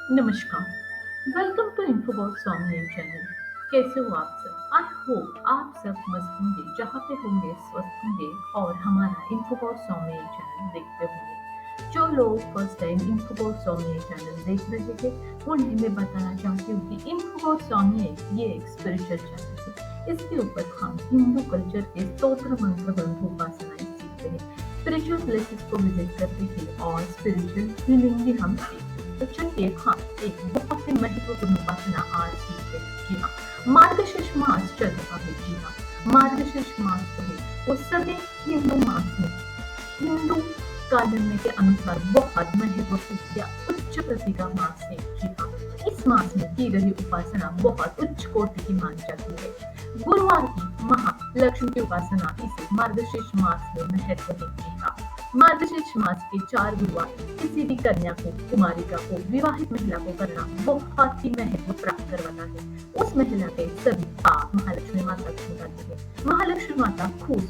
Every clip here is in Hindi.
नमस्कार। Welcome to Infobox online channel. कैसे हो आप सब? आई होप आप सब मस्त होंगे, जहाँ पे होंगे स्वस्थ होंगे और हमारा इन्फोबॉक्स ऑनलाइन चैनल देखते होंगे। जो लोग फर्स्ट टाइम इन्फोबॉक्स ऑनलाइन चैनल देख रहे हैं उन्हें मैं बताना चाहती हूँ कि इन्फोबॉक्स ऑनलाइन ये एक स्पिरिचुअल चैनल है। इसके ऊपर हम हिंदू कल्चर के स्तोत्र मंत्र ग्रंथ उपासनाएं सीखते हैं, स्पिरिचुअल प्लेसेस को विजिट करते हैं और स्पिरिचुअल हीलिंग भी हम सीखते हैं। तो चलिए हम एक बहुत ही महत्वपूर्ण उपासना आज सीखते हैं। जी हाँ, मार्गशीर्ष मास चल रहा है। जी हाँ, मार्गशीर्ष मास जो है वो सभी हिंदू मास में हिंदू कैलेंडर के अनुसार बहुत महत्वपूर्ण या उच्च प्रति का मास है। जी हाँ, इस मास में की गई उपासना बहुत उच्च कोटि की मानी जाती है। गुरुवार की महालक्ष्मी की उपासना इसे मार्गशीर्ष मास में महत्व है। जी हाँ, मार्गशीर्ष मास के 4 गुरुवार किसी भी कन्या को, कुमारिका को, विवाहित महिला को करना बहुत ही महत्व प्राप्त करवाता है। उस महिला के सभी पाप महालक्ष्मी माता को बताती है। महालक्ष्मी माता खुश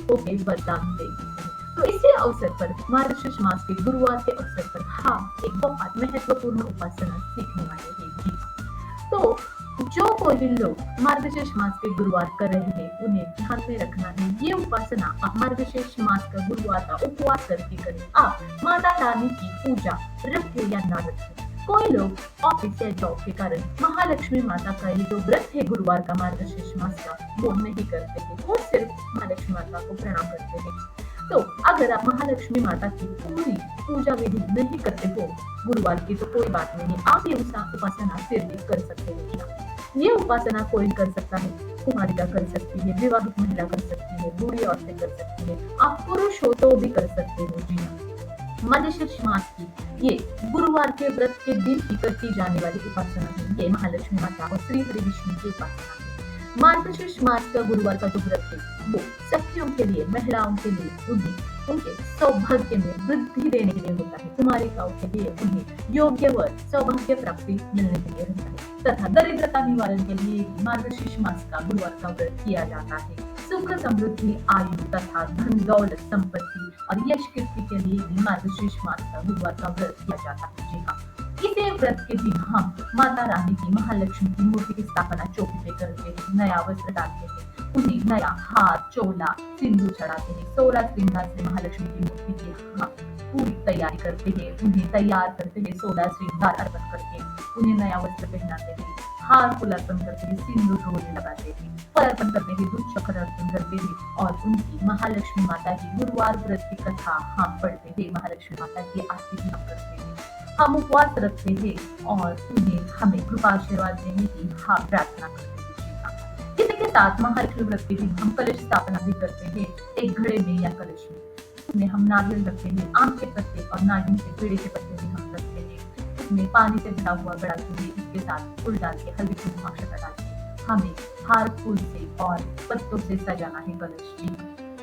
होकर वरदान देती है। तो इसी अवसर पर मार्गशीर्ष मास के गुरुवार के अवसर पर हम एक बहुत महत्वपूर्ण उपासना सीखने वाले हैं। जी हाँ। तो जो कोई भी लोग मार्गशीर्ष मास के गुरुवार कर रहे हैं उन्हें ध्यान में रखना है, ये उपासना आप मार्गशीर्ष मास का गुरुवार का उपवास करके करें। आप माता रानी की पूजा रखें या ना रखें। कोई लोग ऑफिस या जॉब के कारण महालक्ष्मी माता का ये जो व्रत है गुरुवार का मार्गशीर्ष मास का वो नहीं करते हैं, वो सिर्फ महालक्ष्मी माता को प्रणाम करते हैं। तो अगर आप महालक्ष्मी माता की पूरी पूजा विधि नहीं करते हो गुरुवार की तो कोई बात नहीं, आप ये उपासना फिर भी कर सकते हैं। ये उपासना कोई कर सकता है, कुमारिका कर सकती है, विवाहित महिला कर सकती है, बूढ़ी औरतें कर सकती है, आप पुरुष हो तो भी कर सकते हो। जी हाँ, मार्गशीर्ष मास की ये गुरुवार के व्रत के दिन ही करती जाने वाली उपासना है। ये महालक्ष्मी माता और श्री हरि विष्णु की उपासना है। मार्गशीर्ष मास का गुरुवार का जो व्रत है वो सखियों के लिए, महिलाओं के लिए, उनके सौभाग्य में वृद्धि देने के लिए होता है। कुमारिकाओं के लिए उन्हें योग्य वर सौभाग्य प्राप्ति मिलने के लिए होता है तथा दरिद्रता निवारण के लिए मार्गशीर्ष मास का गुरुवार का व्रत किया जाता है। सुख समृद्धि, आयु तथा धन दौलत संपत्ति और यश कीर्ति के लिए भी मार्गशीर्ष मास का गुरुवार का व्रत किया जाता है। जी हाँ, इसी व्रत के दिन हम माता रानी की, महालक्ष्मी की मूर्ति की स्थापना चौकी पे करते हैं, नया वस्त्र डालते हैं, उन्हें नया हार, चोला, सिंदूर चढ़ाते हैं, 16 श्रृंगार से महालक्ष्मी की मूर्ति की हम पूरी तैयारी करते हैं, उन्हें तैयार करते हैं, 16 श्रृंगार अर्पण करके उन्हें नया वस्त्र पहनाते हैं, हार फूल अर्पण करते हैं, सिंदूर रोले लगाते हैं, फल अर्पण करते हैं, दूध शक्कर अर्पण करते हैं और उनकी महालक्ष्मी माता की गुरुवार व्रत की कथा हम पढ़ते हैं, महालक्ष्मी माता की आरती भी हम करते हैं, हम उपवास रखते हैं और उन्हें हमें कृपा आशीर्वाद देने की हम प्रार्थना करते हैं। इसी के साथ महालक्ष्मी व्रत के दिन हम कलश स्थापना भी करते हैं, एक घड़े में या कलश में। उसमें हम नारियल रखते हैं, आम के पत्ते और नारियल के पेड़े के पत्ते भी हम रखते हैं। उसमें पानी से भरा हुआ बड़ा चूड़ी, इसके साथ फूल डाल के, हल्दी कुमकुम अक्षता डाल के हमें हार फूल से और पत्तों से सजाना है कलश जी।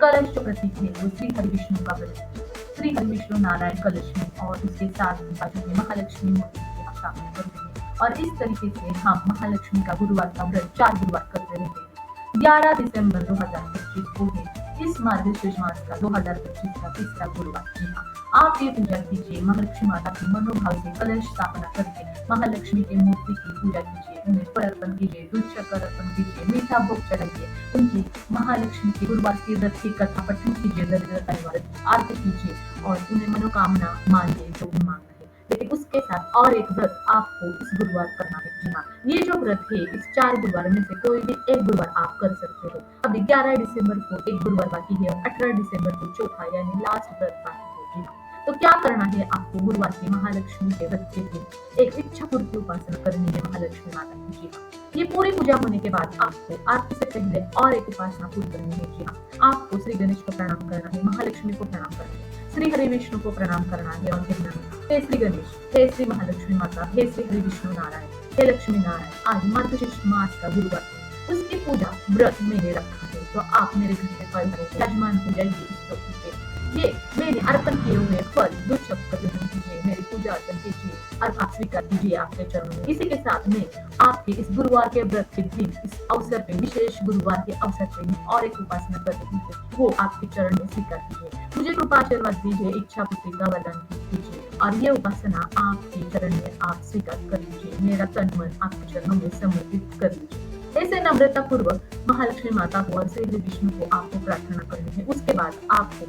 कलश जो प्रतीक है वो श्री हरि विष्णु का प्रतीक है। श्री हरि विष्णु नारायण कलश में और उसके साथ बाजू में महालक्ष्मी मूर्ति की हम स्थापना करते हैं और इस तरीके से हम महालक्ष्मी का गुरुवार का व्रत 4 गुरुवार करते रहते हैं। 11 दिसंबर 2025 को है इस मार्गशीर्ष मास का 2025 का तीसरा गुरुवार। जी हाँ, आप ये पूजा कीजिए, महालक्ष्मी माता की मनोभाव से कलश स्थापना करके महालक्ष्मी की मूर्ति की पूजा कीजिए, उन्हें फल अर्पण कीजिए, दूध शक्कर अर्पण कीजिए, मीठा भोग चढ़ाइए, उनकी महालक्ष्मी की गुरुवार की व्रत की कथा पठन कीजिए, दरिद्रता निवारण आरती कीजिए और उन्हें मनोकामना मांगिए जो भी मांगना है। लेकिन उसके साथ और एक व्रत आपको इस गुरुवार करना है। जी हाँ, ये जो व्रत है इस 4 गुरुवार में से कोई भी एक गुरुवार आप कर सकते हो। अभी 11 दिसंबर को एक गुरुवार बाकी है और 18 दिसंबर को चौथा यानी लास्ट व्रत बाकी है। जी हाँ, तो क्या करना है आपको? गुरुवार की महालक्ष्मी के व्रत के दिन एक इच्छा पूर्ति उपासना करनी है महालक्ष्मी माता की। जी हाँ, ये पूरी पूजा होने के बाद आपको आरती से पहले और एक उपासना पूरी करनी है। जी हाँ, आपको श्री गणेश को प्रणाम करना है, महालक्ष्मी को प्रणाम करना है, श्री हरि विष्णु को प्रणाम करना है और कहना है, हे श्री गणेश, हे श्री महालक्ष्मी माता, हे श्री हरि विष्णु नारायण, हे लक्ष्मी नारायण, आज मार्गशीर्ष मास का गुरुवार उसकी पूजा व्रत मैंने रखा है तो आप मेरे घर में फल यजमान हो जाइए इस चौकी पे। ये मैंने अर्पण किए हुए फल दूध शक्कर ग्रहण कीजिए, मेरी पूजा अर्पण कीजिए और आप स्वीकार कीजिए आपके चरणों में। इसी के साथ में आपके इस गुरुवार के व्रत के दिन, इस अवसर पे, विशेष गुरुवार के अवसर पे मैं और एक उपासना कर रही हूँ, वो आपके चरण में स्वीकार कीजिए। मुझे कृपा आशीर्वाद दीजिए, इच्छा पूर्ति का वरदान कीजिए। और ये उपासना आपके चरण में आप स्वीकार कर लीजिए। मेरा तन मन आपके चरणों में समर्पित कर लीजिए। ऐसे नम्रता पूर्वक महालक्ष्मी माता को और श्री विष्णु को आपको प्रार्थना करनी है। उसके बाद आपको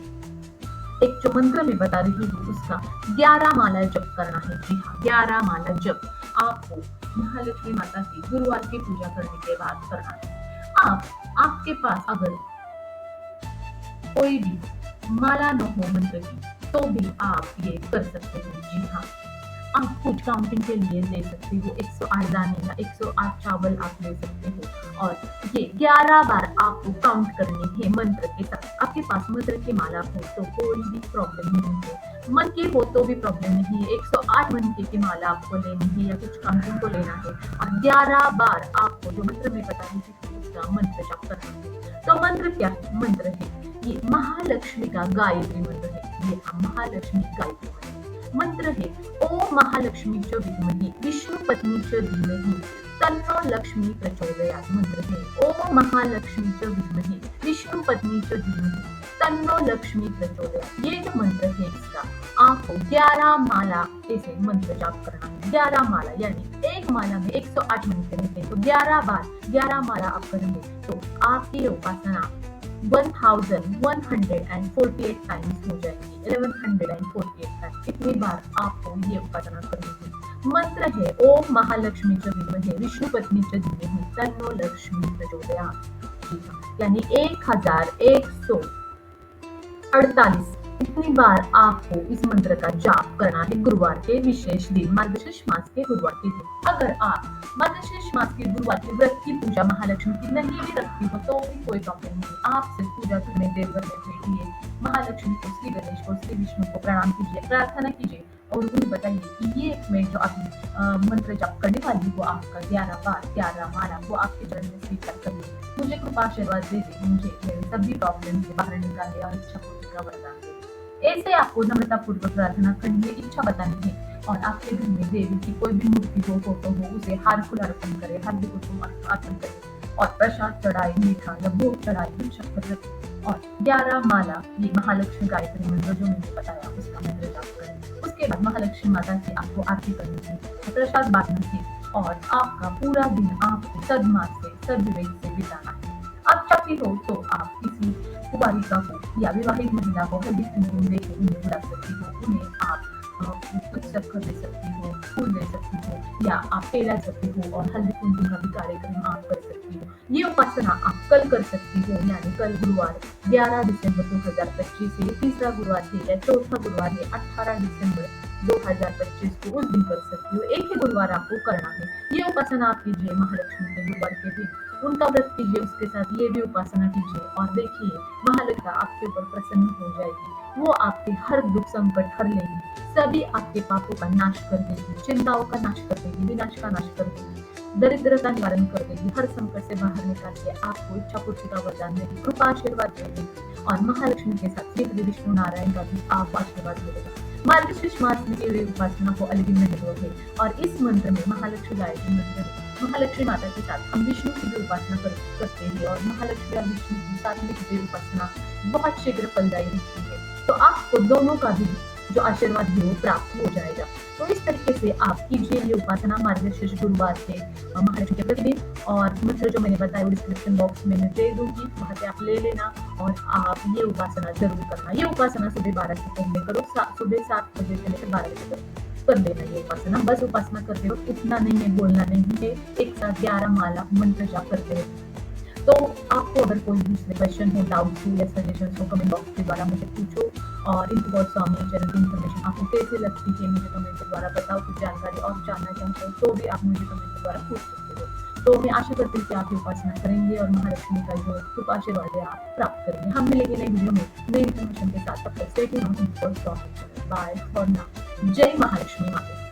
एक जो मंत्र मैं बता रही हूँ उसका 11 माला जप करना है। जी हाँ, 11 माला जप आपको महालक्ष्मी माता की गुरुवार की पूजा करने के बाद करना है। आपके पास अगर कोई भी माला न हो मंत्र की तो भी आप ये कर सकते हो। जी हाँ, आप कुछ काउंटिंग के लिए ले सकते हो। 108 दाने या 108 चावल आप ले सकते हो और ये 11 बार आपको काउंट करने हैं मंत्र के साथ। आपके पास मंत्र की माला हो तो कोई भी प्रॉब्लम नहीं है, मन की हो तो भी प्रॉब्लम नहीं है। 108 मन की माला आपको लेनी है या कुछ काउंटिंग को लेना है और 11 बार आपको जो मंत्र में बता रही थी उसका मंत्र जाप करना है। तो मंत्र क्या है? मंत्र है ये महालक्ष्मी का गायत्री मंत्र है। ये महालक्ष्मी गायत्री मंत्र है। ओम महालक्ष्मीच विद्महे विष्णुपत्नीच धीमहि तन्नो लक्ष्मी प्रचोदयात् मंत्र है। ओम महालक्ष्मीच विद्महे विष्णुपत्नीच धीमहि तन्नो लक्ष्मी प्रचोदयात्। ये जो मंत्र है इसका आपको 11 माला ऐसे मंत्र जाप करना है। 11 माला यानी एक माला में 108 मंत्र रहते हैं तो 11 बार 11 माला आप करेंगे तो आपकी उपासना 1148 टाइम्स हो जाएगी। 1148 टाइम्स इतनी बार आपको ये उपासना करनी है। मंत्र है ओम महालक्ष्मी च विद्महे विष्णुपत्नी च धीमहि तन्नो लक्ष्मी प्रचोदयात्। यानी 1148 इतनी बार आपको इस मंत्र का जाप करना है गुरुवार के विशेष दिन, मार्गशीर्ष मास के गुरुवार के दिन। अगर आप मार्गशीर्ष मास के गुरुवार के व्रत की पूजा महालक्ष्मी की नहीं भी रखती हो तो भी कोई प्रॉब्लम नहीं। आप सिर्फ पूजा करने देवघर में बैठिए, महालक्ष्मी को, श्री गणेश को, श्री विष्णु को प्रणाम कीजिए, प्रार्थना कीजिए और उन्हें बताइए कि ये मैं जो अभी मंत्र जाप करने वाली वो आपका 11 बार 11 माला वो आपके चरण में स्वीकार कर लीजिए। मुझे कृपा आशीर्वाद दीजिए, मुझे मेरे सभी प्रॉब्लम से बाहर निकाले और इच्छा पूर्ति का वरदान दे। ऐसे आपको नम्रता पूर्वक प्रार्थना करनी है, इच्छा बतानी है और आपके घर में देवी की कोई भी मूर्ति हो, फोटो हो, उसे हार फूल अर्पण करे, हल्दी कुमकुम अर्पण करे और प्रसाद चढ़ाए, मीठा या भोग चढ़ाए, दूध शक्कर रखे और 11 माला ये महालक्ष्मी गायत्री मंत्र जो मैंने बताया उसका मंत्र जाप करें। उसके बाद महालक्ष्मी माता की आपको आरती करनी है, प्रसाद बांटना है और आपका पूरा दिन आपको सद्मार्ग से सद्विवेक से बिताना है। आप चाहती हो तो आप किसी कुमारिका को या विवाहित महिला को हल्दी कुमकुम देके उन्हें बुला सकती हो। उन्हें आप कुछ शक्कर दे सकती हो, फूल दे सकती हो या आप पेड़ा सकती हो और हल्दी कुमकुम का भी कार्यक्रम आप कर सकती हो। ये उपासना आप कल कर सकती हो, यानी कल गुरुवार 11 दिसंबर 2025 है, तीसरा गुरुवार है या चौथा गुरुवार है 18 दिसंबर 2025 को उस दिन कर सकती हो। एक ही गुरुवार आपको करना है। ये उपासना आप कीजिए महालक्ष्मी के गुरुवार के दिन, उनका व्रत कीजिए, उसके साथ ये भी उपासना कीजिए और देखिए महालक्ष्मी आपके ऊपर प्रसन्न हो जाएगी। वो आपके हर दुख संकट हर लेगी, सभी आपके पापों का नाश कर देगी, चिंताओं का नाश कर देगी, विनाश का नाश कर देगी, दरिद्र का निवारण कर देगी, हर संकट से बाहर निकाल के आपको इच्छा पूर्ति का वरदान देगी, कृपा आशीर्वाद देगी और महालक्ष्मी के साथ श्री विष्णु नारायण का भी आपको आशीर्वाद मिलेगा। मार्गशीर्ष मास में की हुई उपासना को अलग महत्व है और इस मंत्र में महालक्ष्मी गायत्री मंत्र है। महालक्ष्मी माता के साथ हम विष्णु की भी उपासना करते हैं और महालक्ष्मी और विष्णु की साथ में की उपासना बहुत शीघ्र फलदायी होती है। तो आपको दोनों का भी जो आशीर्वाद है वो प्राप्त हो जाएगा। तो इस तरीके से आप कीजिए ये उपासना मार्गशीर्ष गुरुवार के महालक्ष्मी के प्रतिदिन और मंत्र जो मैंने बताया डिस्क्रिप्शन बॉक्स में मैं दे दूंगी, वहां से आप ले लेना और आप ये उपासना जरूर करना। ये उपासना सुबह 12 से पहले करो, सुबह 7 बजे से लेकर 12 बजे तक कर लेना ये उपासना। बस उपासना करते हो, उठना नहीं है, बोलना नहीं है, एक साथ 11 माला मंत्र जाप करते रहो। तो आपको अगर कोई दूसरे क्वेश्चन हो, डाउट हो या सजेशन हो, कमेंट बॉक्स के द्वारा मुझे पूछो और इनफोबॉट स्वामी चैनल की इन्फॉर्मेशन आपको कैसे लगती है मुझे कमेंट के द्वारा बताओ। कुछ जानकारी और जानना चाहते हो तो भी आप मुझे कमेंट के द्वारा पूछ सकते हो। तो मैं आशा करती हूँ कि आप उपासना करेंगे और महालक्ष्मी का जो शुभ आशीर्वाद है आप प्राप्त करेंगे। हम मिलेंगे नई वीडियो में नई इन्फॉर्मेशन के साथ। तब तक stay tuned. Bye for now. जय महालक्ष्मी माता।